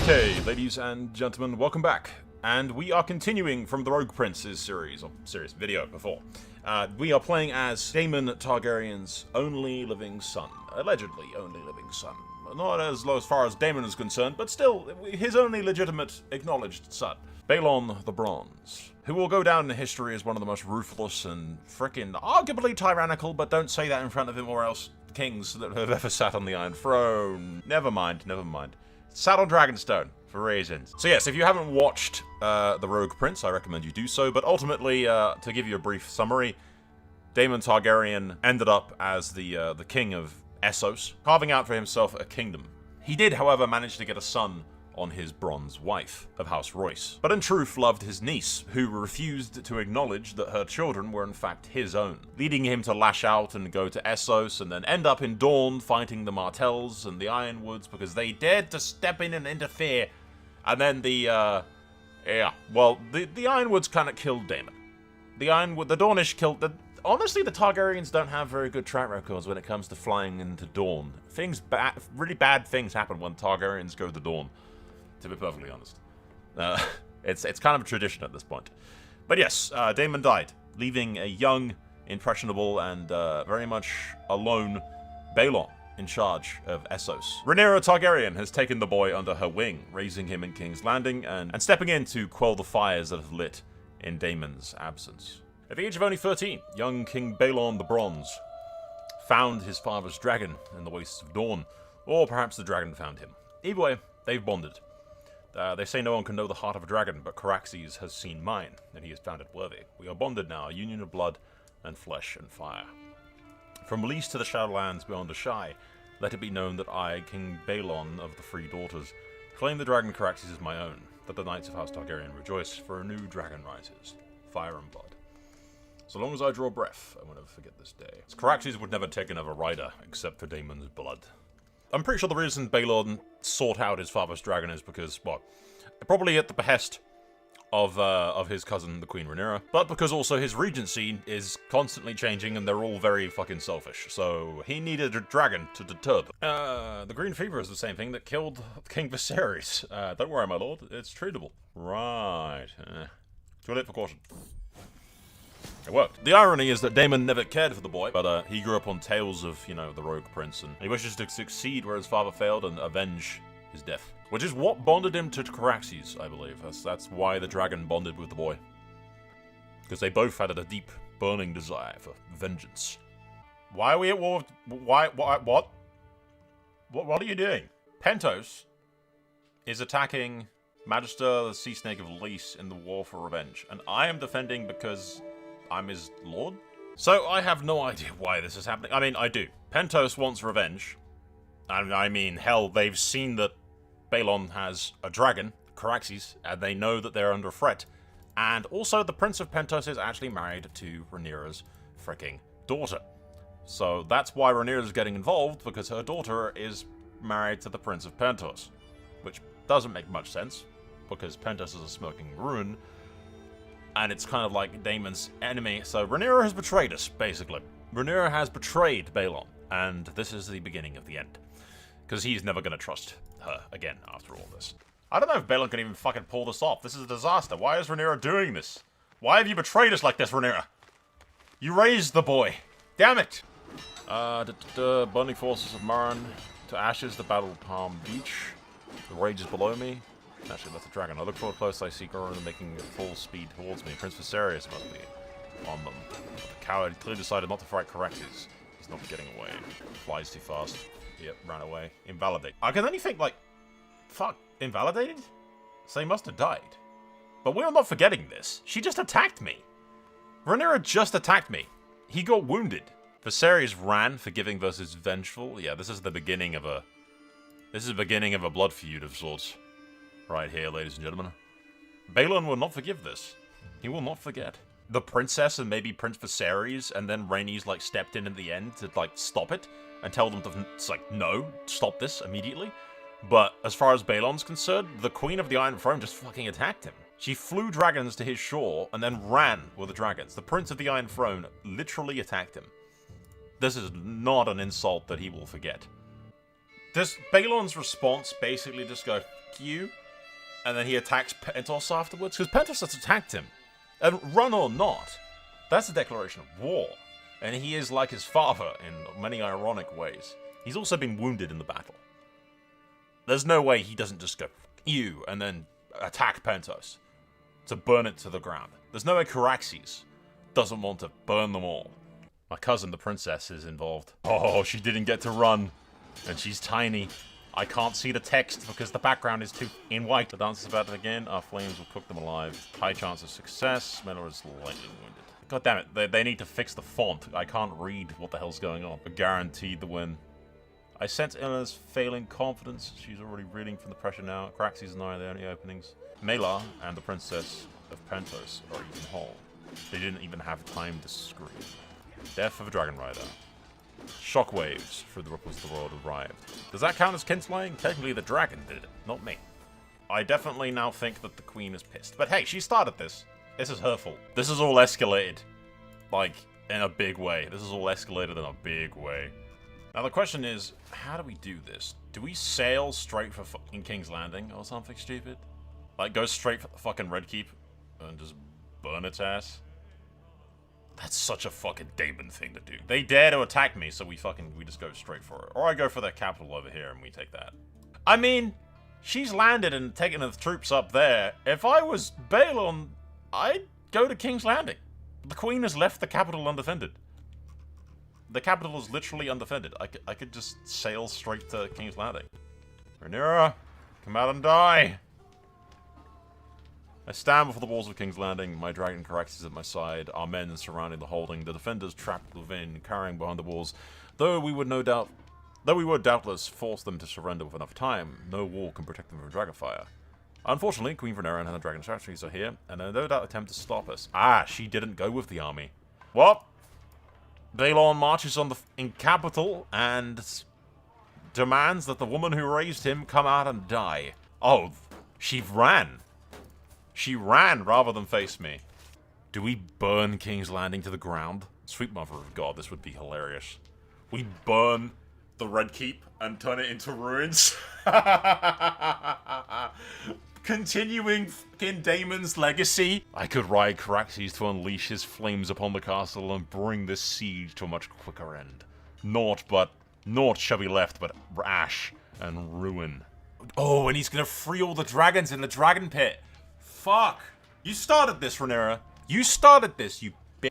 Okay, ladies and gentlemen, welcome back. And we are continuing from the Rogue Prince's series, or video before. We are playing as Daemon Targaryen's only living son. Allegedly only living son. Not as far as Daemon is concerned, but still, his only legitimate, acknowledged son. Baelon the Bronze, who will go down in history as one of the most ruthless and frickin' arguably tyrannical, but don't say that in front of him or else, kings that have ever sat on the Iron Throne. Never mind. Sat on Dragonstone, for reasons. So yes, if you haven't watched The Rogue Prince, I recommend you do so, but ultimately, to give you a brief summary, Daemon Targaryen ended up as the king of Essos, carving out for himself a kingdom. He did, however, manage to get a son on his bronze wife of House Royce, but in truth loved his niece, who refused to acknowledge that her children were in fact his own, leading him to lash out and go to Essos and then end up in Dorne fighting the Martells and the Ironwoods because they dared to step in and interfere. And then the Ironwoods kind of killed Daemon. The Dornish killed honestly, the Targaryens don't have very good track records when it comes to flying into Dorne. Really bad things happen when Targaryens go to Dorne, to be perfectly honest. It's kind of a tradition at this point. But yes, Daemon died, leaving a young, impressionable, and very much alone Baelon in charge of Essos. Rhaenyra Targaryen has taken the boy under her wing, raising him in King's Landing, and stepping in to quell the fires that have lit in Daemon's absence. At the age of only 13, young King Baelon the Bronze found his father's dragon in the wastes of Dorne, or perhaps the dragon found him. Either way, they've bonded. They say no one can know the heart of a dragon, but Caraxes has seen mine, and he has found it worthy. We are bonded now, a union of blood and flesh and fire. From Lys to the Shadowlands beyond the Shy, let it be known that I, King Baelon of the Free Daughters, claim the dragon Caraxes as my own, that the Knights of House Targaryen rejoice, for a new dragon rises, fire and blood. So long as I draw breath, I will never forget this day. Caraxes would never take another rider, except for Daemon's blood. I'm pretty sure the reason Baelon sought out his father's dragon is because, well, probably at the behest of his cousin, the Queen Rhaenyra, but because also his regency is constantly changing and they're all very fucking selfish, so he needed a dragon to deter them. The green fever is the same thing that killed King Viserys. Don't worry, my lord, it's treatable. Right. Too late for caution. It worked. The irony is that Daemon never cared for the boy, but he grew up on tales of, the Rogue Prince, and he wishes to succeed where his father failed and avenge his death. Which is what bonded him to Caraxes, I believe. That's why the dragon bonded with the boy. Because they both had a deep, burning desire for vengeance. Why are we at war with... What? What are you doing? Pentos is attacking Magister, the Sea Snake of Lys, in the war for revenge, and I am defending because I'm his lord? So I have no idea why this is happening. I mean, I do. Pentos wants revenge. I mean, hell, they've seen that Baelon has a dragon, Caraxes, and they know that they're under threat. And also, the Prince of Pentos is actually married to Rhaenyra's freaking daughter. So that's why Rhaenyra's getting involved, because her daughter is married to the Prince of Pentos. Which doesn't make much sense, because Pentos is a smoking ruin, and it's kind of like Daemon's enemy. So Rhaenyra has betrayed us, basically. Rhaenyra has betrayed Baelon, and this is the beginning of the end. Because he's never going to trust her again after all this. I don't know if Baelon can even fucking pull this off. This is a disaster. Why is Rhaenyra doing this? Why have you betrayed us like this, Rhaenyra? You raised the boy. Damn it! Burning forces of Marn to ashes, the battle of Palm Beach. The rage is below me. Actually, that's a dragon. I look forward close, I see Goran making full speed towards me. Prince Viserys must be on them. But the coward clearly decided not to fight Caraxes. He's not getting away. Flies too fast. Yep, ran away. Invalidate. I can only think, like, fuck, invalidated? So he must have died. But we're not forgetting this. She just attacked me. Rhaenyra just attacked me. He got wounded. Viserys ran, forgiving versus vengeful. Yeah, this is the beginning of a... This is the beginning of a blood feud of sorts. Right here, ladies and gentlemen. Baelon will not forgive this. He will not forget. The princess and maybe Prince Viserys, and then Rhaenys, like, stepped in at the end to, like, stop it. And tell them to, it's like, no, stop this immediately. But as far as Baelon's concerned, the Queen of the Iron Throne just fucking attacked him. She flew dragons to his shore and then ran with the dragons. The Prince of the Iron Throne literally attacked him. This is not an insult that he will forget. Does Baelon's response basically just go, you. And then he attacks Pentos afterwards. Because Pentos has attacked him. And run or not, that's a declaration of war. And he is like his father in many ironic ways. He's also been wounded in the battle. There's no way he doesn't just go, you, and then attack Pentos to burn it to the ground. There's no way Caraxes doesn't want to burn them all. My cousin, the princess, is involved. Oh, she didn't get to run. And she's tiny. I can't see the text because the background is too in white. The dance is about to begin. Our flames will cook them alive. High chance of success. Smeller is lightly wounded. God damn it. They need to fix the font. I can't read what the hell's going on. But guaranteed the win. I sense Ilna's failing confidence. She's already reeling from the pressure now. Caraxes and I are the only openings. Mela and the princess of Pentos are even whole. They didn't even have time to scream. Death of a dragon rider. Shockwaves through the ripples of the world arrived. Does that count as kinslaying? Technically the dragon did it, not me. I definitely now think that the queen is pissed. But hey, she started this. This is her fault. This is all escalated. Like, in a big way. This is all escalated in a big way. Now the question is, how do we do this? Do we sail straight for fucking King's Landing or something stupid? Like, go straight for the fucking Red Keep and just burn its ass? That's such a fucking Daemon thing to do. They dare to attack me, so we just go straight for it. Or I go for their capital over here and we take that. I mean, she's landed and taken the troops up there. If I was Baelon, I'd go to King's Landing. The queen has left the capital undefended. The capital is literally undefended. I could just sail straight to King's Landing. Rhaenyra, come out and die! I stand before the walls of King's Landing, my dragon Caraxes at my side, our men surrounding the holding, the defenders trapped within, carrying behind the walls. Though we would doubtless force them to surrender with enough time, no wall can protect them from dragonfire. Unfortunately, Queen Rhaenyra and her dragon strategies are here, and they no doubt attempt to stop us. Ah, she didn't go with the army. What? Baelon marches on in capital and demands that the woman who raised him come out and die. Oh, she ran. She ran rather than face me. Do we burn King's Landing to the ground? Sweet mother of God, this would be hilarious. We burn the Red Keep and turn it into ruins? Continuing fucking Daemon's legacy? I could ride Caraxes to unleash his flames upon the castle and bring this siege to a much quicker end. Naught shall be left but ash and ruin. Oh, and he's gonna free all the dragons in the dragon pit. Fuck! You started this, Rhaenyra. You started this, you bitch.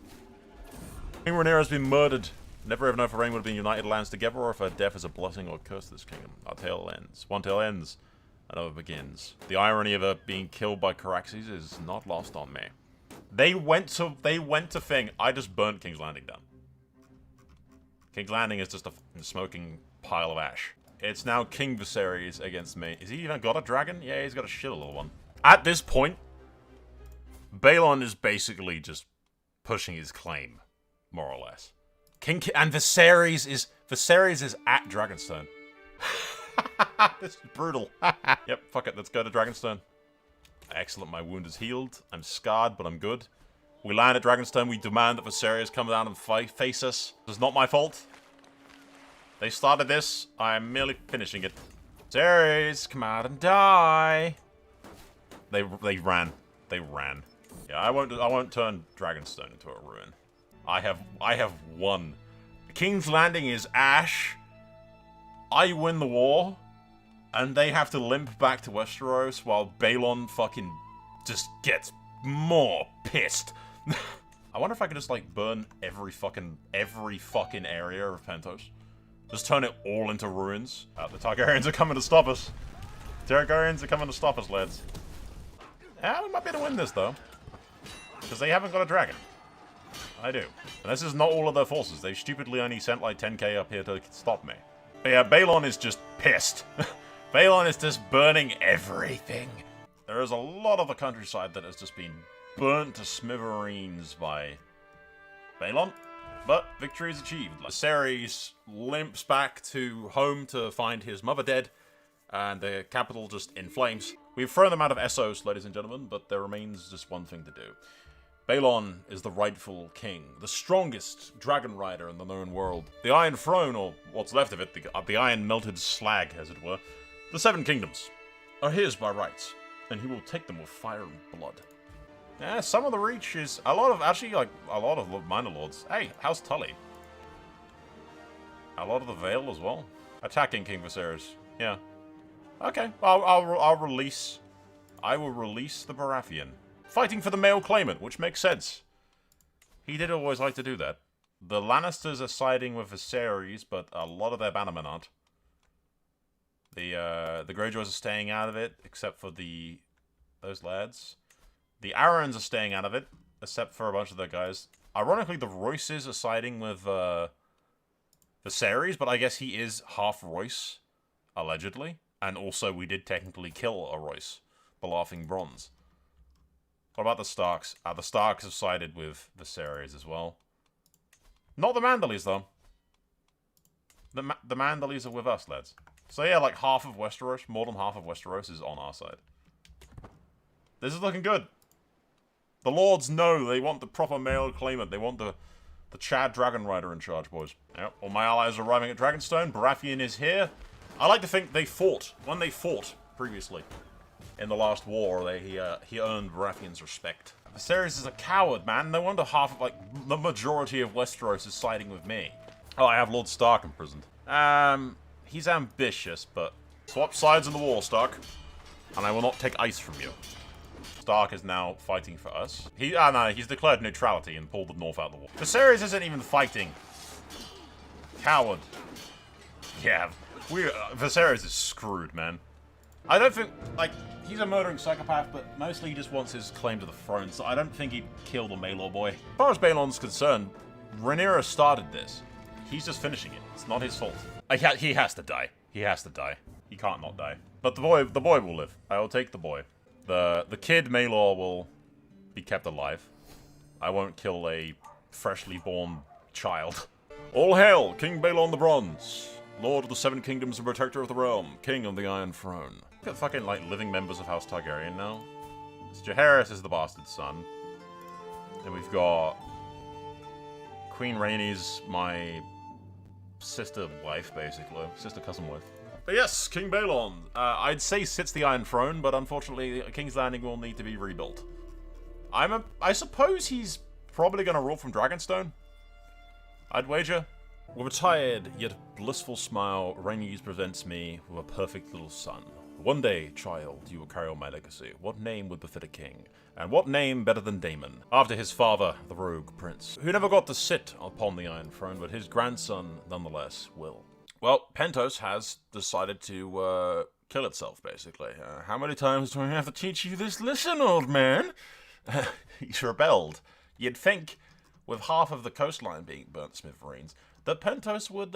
King Rhaenyra's been murdered. Never ever know if her reign would have been united lands together or if her death is a blessing or a curse to this kingdom. Our tale ends. One tale ends, another begins. The irony of her being killed by Caraxes is not lost on me. They went to thing. I just burnt King's Landing down. King's Landing is just a smoking pile of ash. It's now King Viserys against me. Is he even got a dragon? Yeah, he's got a shit little one. At this point, Baelon is basically just pushing his claim, more or less. And Viserys is at Dragonstone. This is brutal. Yep, fuck it, let's go to Dragonstone. Excellent, my wound is healed. I'm scarred, but I'm good. We land at Dragonstone, we demand that Viserys come down and face us. It's not my fault. They started this, I'm merely finishing it. Viserys, come out and die. They ran. They ran. Yeah, I won't turn Dragonstone into a ruin. I have won. King's Landing is ash. I win the war, and they have to limp back to Westeros while Baelon fucking just gets more pissed. I wonder if I could just like burn every fucking area of Pentos. Just turn it all into ruins. The Targaryens are coming to stop us. Targaryens are coming to stop us, lads. Yeah, we might be able to win this, though. Because they haven't got a dragon. I do. And this is not all of their forces. They stupidly only sent like 10k up here to stop me. But yeah, Baelon is just pissed. Baelon is just burning everything. There is a lot of the countryside that has just been burnt to smithereens by Baelon. But victory is achieved. Viserys limps back to home to find his mother dead. And the capital just in flames. We've thrown them out of Essos, ladies and gentlemen, but there remains just one thing to do. Baelon is the rightful king, the strongest dragon rider in the known world. The Iron Throne, or what's left of it, the iron melted slag, as it were. The Seven Kingdoms. are his by rights, and he will take them with fire and blood. Yeah, some of the Reach is a lot of, actually, like, a lot of Minor Lords. Hey, how's Tully? A lot of the Vale as well. Attacking King Viserys. Yeah. Okay, I'll release... I will release the Baratheon. Fighting for the male claimant, which makes sense. He did always like to do that. The Lannisters are siding with Viserys, but a lot of their bannermen aren't. The Greyjoys are staying out of it, except for those lads. The Arryns are staying out of it, except for a bunch of their guys. Ironically, the Royces are siding with Viserys, but I guess he is half Royce, allegedly. And also, we did technically kill a Royce, the Laughing Bronze. What about the Starks? The Starks have sided with Viserys as well. Not the Manderleys, though. The Manderleys are with us, lads. So yeah, like half of Westeros, more than half of Westeros is on our side. This is looking good. The Lords know they want the proper male claimant. They want the Chad Dragon Rider in charge, boys. Yep, all my allies are arriving at Dragonstone. Baratheon is here. I like to think they fought. When they fought previously in the last war, he earned Baratheon's respect. Viserys is a coward, man. No wonder half of, like, the majority of Westeros is siding with me. Oh, I have Lord Stark imprisoned. He's ambitious, but swap sides in the war, Stark. And I will not take ice from you. Stark is now fighting for us. No, he's declared neutrality and pulled the North out of the war. Viserys isn't even fighting. Coward. Yeah, Viserys is screwed, man. I don't think, like, he's a murdering psychopath, but mostly he just wants his claim to the throne, so I don't think he'd kill the Maelor boy. As far as Baelon's concerned, Rhaenyra started this. He's just finishing it. It's not his fault. He has to die. He has to die. He can't not die. But the boy will live. I will take the boy. The kid Maelor will be kept alive. I won't kill a freshly born child. All hail, King Baelon the Bronze, Lord of the Seven Kingdoms and Protector of the Realm, King of the Iron Throne. We've got fucking, like, living members of House Targaryen now. Jaehaerys is the bastard son. Then we've got Queen Rhaenys, my sister wife, basically. Sister cousin wife. But yes, King Baelon. I'd say sits the Iron Throne, but unfortunately, King's Landing will need to be rebuilt. I suppose he's probably going to rule from Dragonstone. I'd wager. With a tired, yet blissful smile, Rhaenys presents me with a perfect little son. One day, child, you will carry on my legacy. What name would befit a king? And what name better than Daemon? After his father, the rogue prince, who never got to sit upon the Iron Throne, but his grandson, nonetheless, will. Well, Pentos has decided to kill itself, basically. How many times do I have to teach you this lesson, old man? He's rebelled. You'd think, with half of the coastline being burnt to smithereens, that Pentos would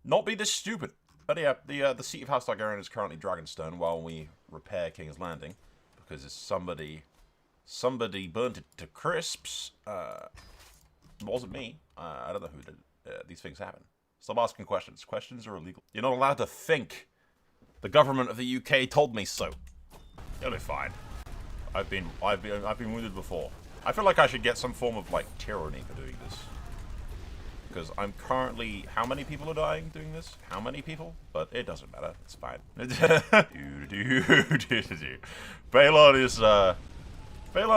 not be this stupid. But yeah, the seat of House Targaryen is currently Dragonstone while we repair King's Landing, because somebody burnt it to crisps. It wasn't me. I don't know who did it. These things happen. Stop asking questions. Questions are illegal. You're not allowed to think. The government of the UK told me so. You'll be fine. I've been wounded before. I feel like I should get some form of, like, tyranny for doing this. Because I'm currently... How many people are dying doing this? How many people? But it doesn't matter. It's fine. Baelon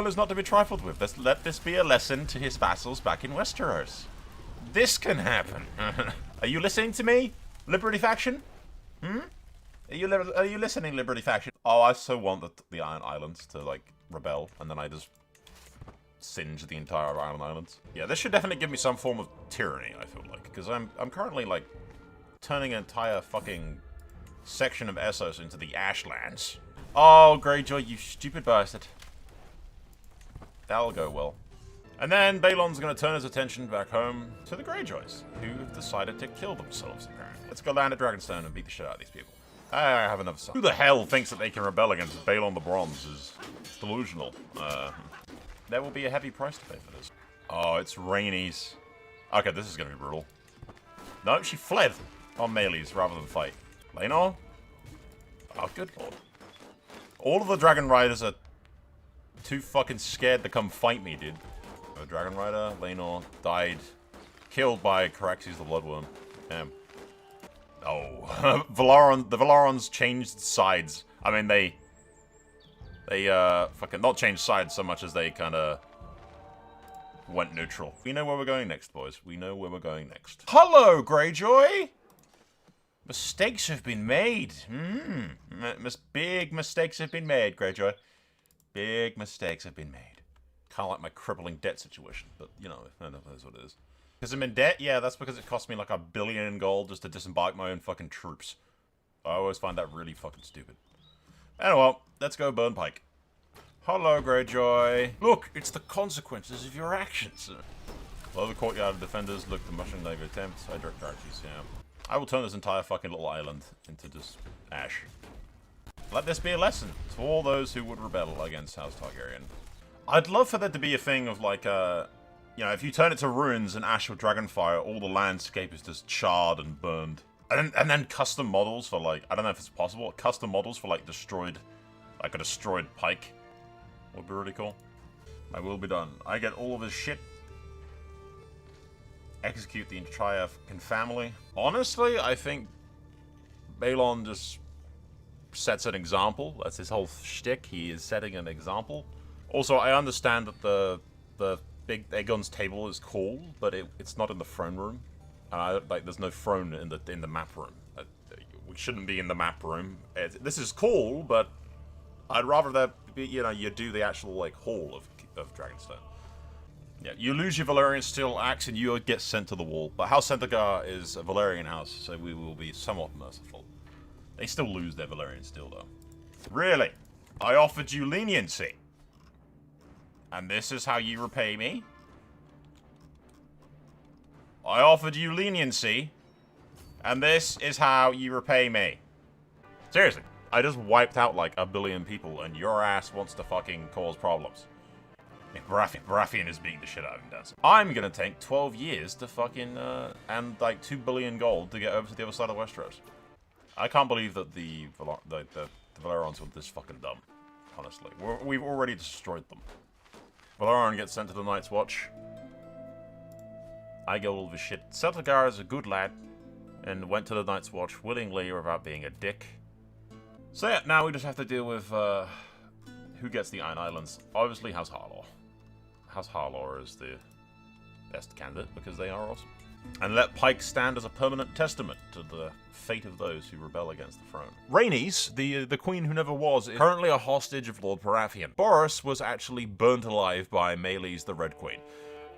is not to be trifled with. Let this be a lesson to his vassals back in Westeros. This can happen. Are you listening to me, Liberty Faction? Are you listening, Liberty Faction? Oh, I so want the Iron Islands to, like, rebel, and then I just singe the entire Iron Islands. Yeah, this should definitely give me some form of tyranny, I feel like, because I'm currently, like, turning an entire fucking section of Essos into the Ashlands. Oh, Greyjoy, you stupid bastard. That'll go well. And then Baelon's going to turn his attention back home to the Greyjoys, who have decided to kill themselves, apparently. Let's go land at Dragonstone and beat the shit out of these people. I have another son. Who the hell thinks that they can rebel against Baelon the Bronze is delusional. There will be a heavy price to pay for this. Oh, it's Rhaenys. Okay, this is going to be brutal. No, she fled on melees rather than fight. Laenor? Oh, good lord. All of the Dragon Riders are too fucking scared to come fight me, dude. A Dragon Rider, Laenor, died. Killed by Caraxes the Blood Wyrm. Damn. Oh. The Valarons changed sides. I mean, they fucking not changed sides so much as they kind of went neutral. We know where we're going next, boys. We know where we're going next. Hello, Greyjoy! Mistakes have been made. Big mistakes have been made, Greyjoy. Big mistakes have been made. Kind of like my crippling debt situation, but, you know, I know that's what it is. Because I'm in debt? Yeah, that's because it cost me like $1 billion in gold just to disembark my own fucking troops. I always find that really fucking stupid. Anyway, let's go burn Pike. Hello, Greyjoy. Look, it's the consequences of your actions. While the courtyard defenders look to mushing their attempts, I direct archers, yeah. I will turn this entire fucking little island into just ash. Let this be a lesson to all those who would rebel against House Targaryen. I'd love for there to be a thing of like, you know, if you turn it to ruins and ash with dragonfire, all the landscape is just charred and burned. And then custom models for like, I don't know if it's possible, custom models for like destroyed, like a destroyed pike would be really cool. I will be done. I get all of his shit. Execute the entire fucking family. Honestly, I think Baelon just sets an example. That's his whole shtick. He is setting an example. Also, I understand that the big Aegon's table is cool, but it's not in the throne room. Like, there's no throne in the map room. We shouldn't be in the map room. This is cool, but I'd rather that be, you know, you do the actual like hall of Dragonstone. Yeah, you lose your Valyrian steel axe and you get sent to the wall. But House Centagar is a Valyrian house, so we will be somewhat merciful. They still lose their Valyrian steel, though. Really? I offered you leniency. And this is how you repay me? I offered you leniency. And this is how you repay me. Seriously. I just wiped out like 1 billion people and your ass wants to fucking cause problems. Baratheon is beating the shit out of him, does. I'm gonna take 12 years to fucking, and like 2 billion gold to get over to the other side of Westeros. I can't believe that the Valyrians were this fucking dumb, honestly. We've already destroyed them. Valerian gets sent to the Night's Watch. I get all of his shit. Centagar is a good lad, and went to the Night's Watch willingly without being a dick. So yeah, now we just have to deal with, who gets the Iron Islands. Obviously, House Harlaw. House Harlaw is the best candidate, because they are awesome. And let Pike stand as a permanent testament to the fate of those who rebel against the throne. Rhaenys, the queen who never was, is currently a hostage of Lord Baratheon. Boris was actually burnt alive by Meleys the Red Queen.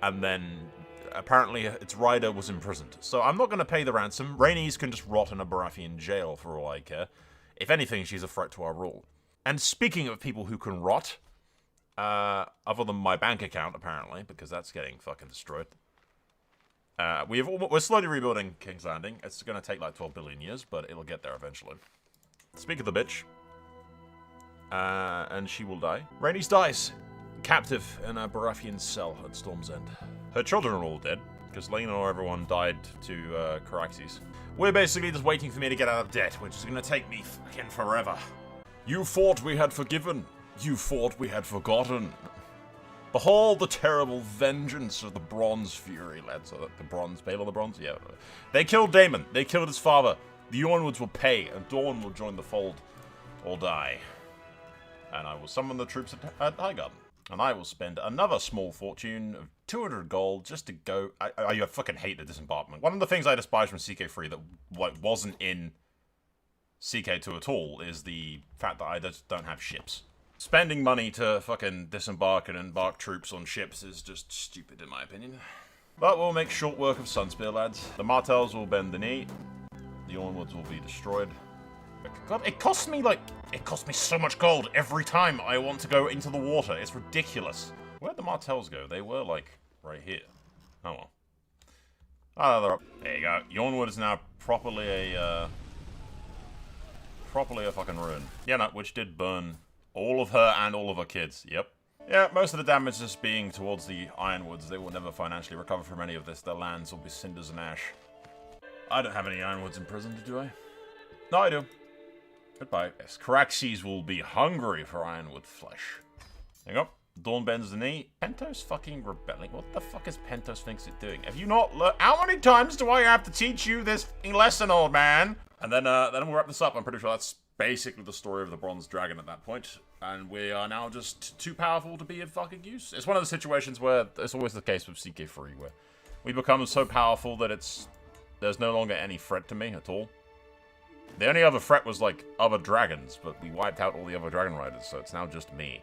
And then, apparently, its rider was imprisoned. So I'm not going to pay the ransom. Rhaenys can just rot in a Baratheon jail for all I care. If anything, she's a threat to our rule. And speaking of people who can rot, other than my bank account, apparently, because that's getting fucking destroyed. We're slowly rebuilding King's Landing. It's going to take like 12 billion years, but it'll get there eventually. Speak of the bitch. And she will die. Rhaenys dies, captive in a Baratheon cell at Storm's End. Her children are all dead, because Laenor or everyone died to Caraxes. We're basically just waiting for me to get out of debt, which is going to take me fucking forever. You thought we had forgiven. You thought we had forgotten. Behold the terrible vengeance of the Bronze Fury, lads. The Bronze, Baelon the Bronze? Yeah. They killed Daemon. They killed his father. The Ironwoods will pay, and Dorne will join the fold or die. And I will summon the troops at Highgarden. And I will spend another small fortune of 200 gold just to go... I fucking hate the disembarkment. One of the things I despise from CK3 that wasn't in CK2 at all is the fact that I just don't have ships. Spending money to fucking disembark and embark troops on ships is just stupid in my opinion. But we'll make short work of Sunspear, lads. The Martells will bend the knee. The Ironwoods will be destroyed. God, it costs me so much gold every time I want to go into the water. It's ridiculous. Where'd the Martells go? They were, like, right here. Oh, well. Oh, they're up. There you go. Ironwood is now properly a fucking ruin. Yeah, no, which did burn all of her and all of her kids. Yep. Yeah, most of the damage is being towards the Ironwoods. They will never financially recover from any of this. Their lands will be cinders and ash. I don't have any Ironwoods imprisoned, do I? No, I do. Goodbye. Yes, Caraxes will be hungry for Ironwood flesh. There you go. Dawn bends the knee. Pentos fucking rebelling. What the fuck is Pentos thinks it's doing? Have you not learned? How many times do I have to teach you this lesson, old man? And then we'll wrap this up. I'm pretty sure that's basically the story of the Bronze Dragon at that point, and we are now just too powerful to be of fucking use. It's one of the situations where it's always the case with CK3, where we become so powerful that there's no longer any threat to me at all. The only other threat was, like, other dragons, but we wiped out all the other dragon riders, so it's now just me.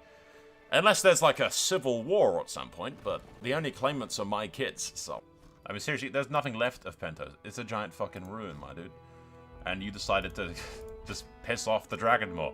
Unless there's, like, a civil war at some point, but the only claimants are my kids, so... I mean, seriously, there's nothing left of Pentos. It's a giant fucking ruin, my dude. And you decided to just piss off the dragon more.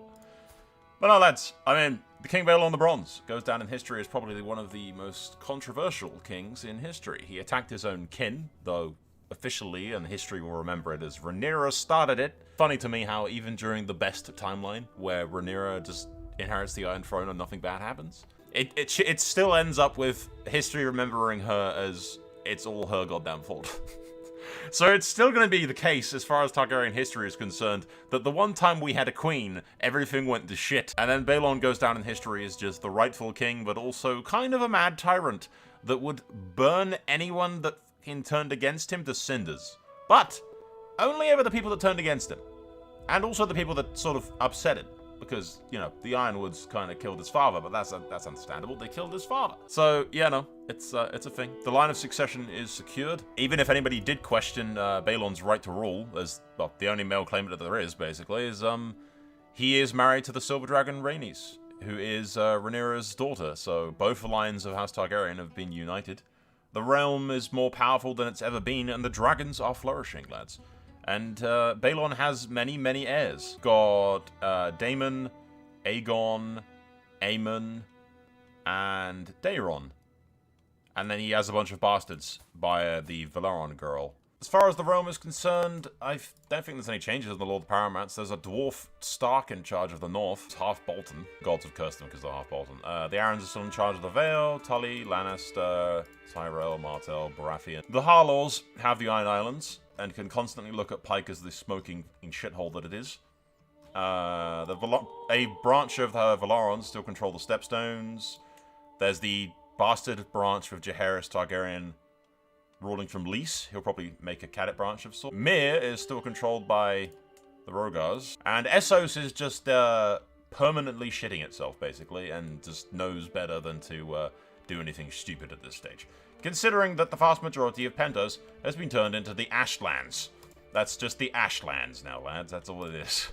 But no, lads, I mean, the King Baelon the Bronze goes down in history as probably one of the most controversial kings in history. He attacked his own kin, though officially, and history will remember it as Rhaenyra started it. Funny to me how even during the best timeline, where Rhaenyra just inherits the Iron Throne and nothing bad happens, it still ends up with history remembering her as it's all her goddamn fault. So it's still going to be the case, as far as Targaryen history is concerned, that the one time we had a queen, everything went to shit. And then Baelon goes down in history as just the rightful king, but also kind of a mad tyrant that would burn anyone that turned against him to cinders. But only ever the people that turned against him. And also the people that sort of upset him. Because, you know, the Ironwoods kind of killed his father, but that's understandable. They killed his father. So, yeah, no, it's a thing. The line of succession is secured. Even if anybody did question Baelon's right to rule, as, well, the only male claimant that there is, basically, is, he is married to the Silver Dragon Rhaenys, who is Rhaenyra's daughter. So both lines of House Targaryen have been united. The realm is more powerful than it's ever been, and the dragons are flourishing, lads. And Baelon has many, many heirs. Got Daemon, Aegon, Aemon, and Daeron. And then he has a bunch of bastards by the Valyron girl. As far as the realm is concerned, I don't think there's any changes in the Lord of the Paramount's. There's a dwarf Stark in charge of the North. It's half Bolton. Gods have cursed them because they're half Bolton. The Arryns are still in charge of the Vale. Tully, Lannister, Tyrell, Martell, Baratheon. The Harlaws have the Iron Islands and can constantly look at Pike as the smoking shithole that it is. A branch of the Valyron still control the Stepstones. There's the bastard branch with Jaehaerys Targaryen ruling from Lys. He'll probably make a cadet branch of sorts. Myr is still controlled by the Rogars. And Essos is just permanently shitting itself, basically, and just knows better than to do anything stupid at this stage. Considering that the vast majority of Pentos has been turned into the Ashlands. That's just the Ashlands now, lads. That's all it is.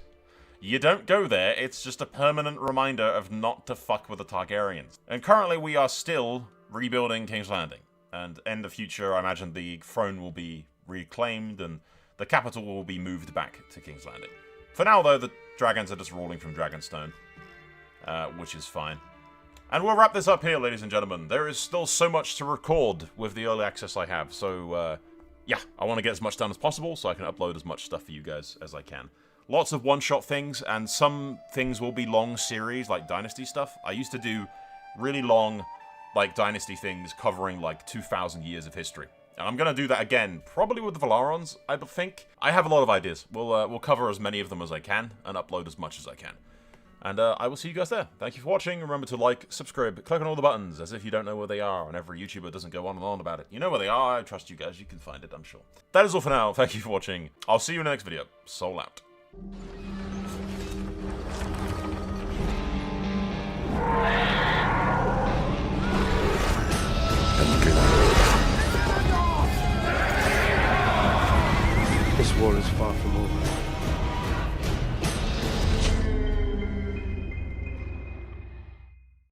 You don't go there, it's just a permanent reminder of not to fuck with the Targaryens. And currently we are still rebuilding King's Landing. And in the future, I imagine the throne will be reclaimed and the capital will be moved back to King's Landing. For now, though, the dragons are just ruling from Dragonstone, which is fine. And we'll wrap this up here, ladies and gentlemen. There is still so much to record with the early access I have, so, yeah, I want to get as much done as possible so I can upload as much stuff for you guys as I can. Lots of one-shot things, and some things will be long series, like Dynasty stuff. I used to do really long, like, Dynasty things covering, like, 2,000 years of history. And I'm going to do that again, probably with the Valarons, I think. I have a lot of ideas. We'll cover as many of them as I can, and upload as much as I can. And I will see you guys there. Thank you for watching. Remember to like, subscribe, click on all the buttons, as if you don't know where they are, and every YouTuber doesn't go on and on about it. You know where they are. I trust you guys. You can find it, I'm sure. That is all for now. Thank you for watching. I'll see you in the next video. Soul out. This war is far from over.